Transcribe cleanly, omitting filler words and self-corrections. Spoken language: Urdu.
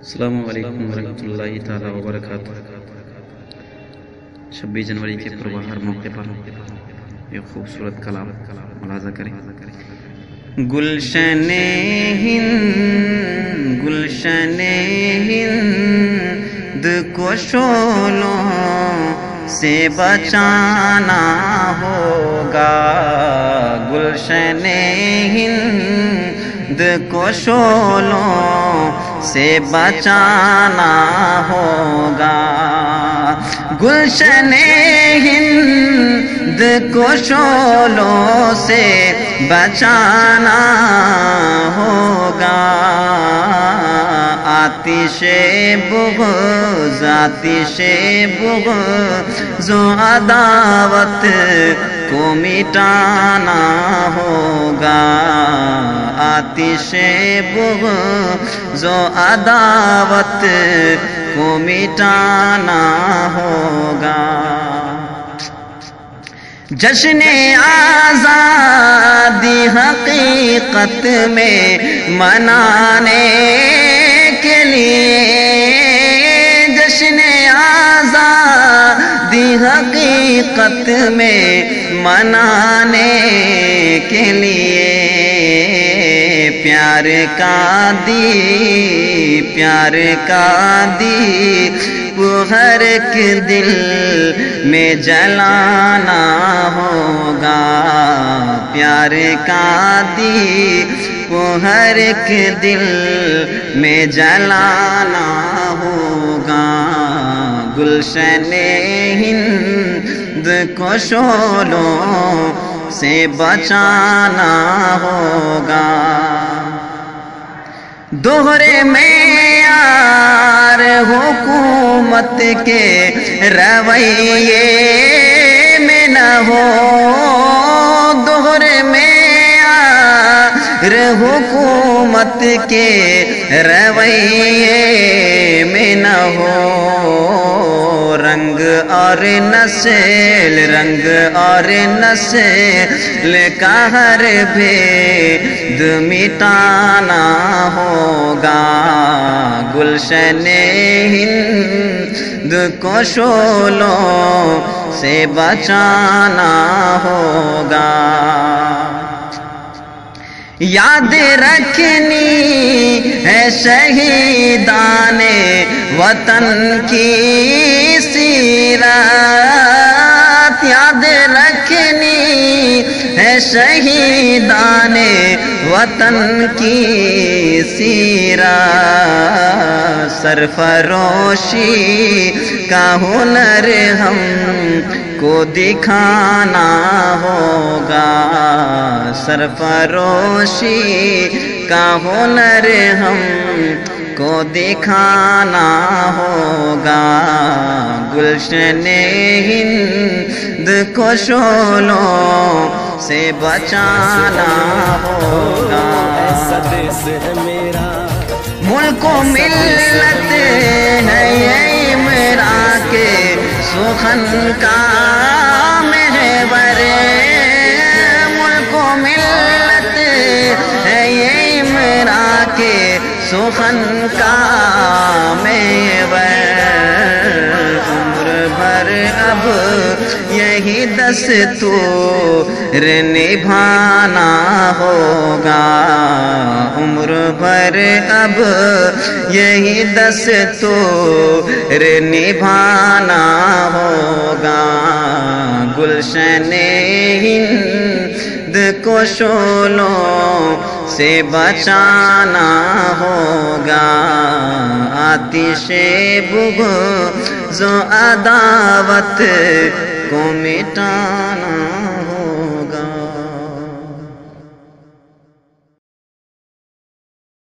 السلام علیکم ورحمۃ اللہ تعالیٰ وبرکاتہ۔ 26 جنوری کے پربہار موقع پر یہ خوبصورت کلام ملاحظہ کریں۔ گلشن ہند گلشن ہند کو شعلوں سے بچانا ہوگا، گلشن ہند کو شعلوں سے بچانا ہوگا، گلشن ہند کو شعلوں سے بچانا ہوگا، آتش بغض و عداوت کو مٹانا ہوگا، آتش بغض و عداوت کو مٹانا ہوگا، جشن آزادی حقیقت میں منانے کے لیے، جشن آزادی حقیقت میں منانے کے لیے، پیار کا دیپ ہر ایک دل میں جلانا ہوگا، پیار کا دیپ ہر ایک دل میں جلانا ہوگا، گلشن ہند کو شعلوں سے بچانا ہوگا، دوہرے معیار حکومت کے رویے میں نہ ہو، دوہرے معیار حکومت کے رویے میں نہ ہو، رنگ اور نسل کا ہر بھید مٹانا ہوگا، گلشن ہند کو شعلوں سے بچانا ہوگا، یاد رکھنی ہے شہیدان وطن کی سیرت، یاد رکھنی ہے شہیدان وطن کی سیرت، سرفروشی کا ہنر ہم کو دکھانا ہوگا، سرفروشی کا ہنر ہم کو دکھانا ہوگا، گلشن ہند کو شعلوں سے بچانا ہوگا، ملک و ملت ہے یہ عمران کے سخن کا محور، ملک و ملت ہے یہ عمران کے سخن کا محور، عمر بھر اب یہی دستور نبھانا ہوگا، عمر بھر اب یہی دستور نبھانا ہوگا، گلشن ہند کو شعلوں سے بچانا ہوگا، آتش بغض و عداوت کو مٹانا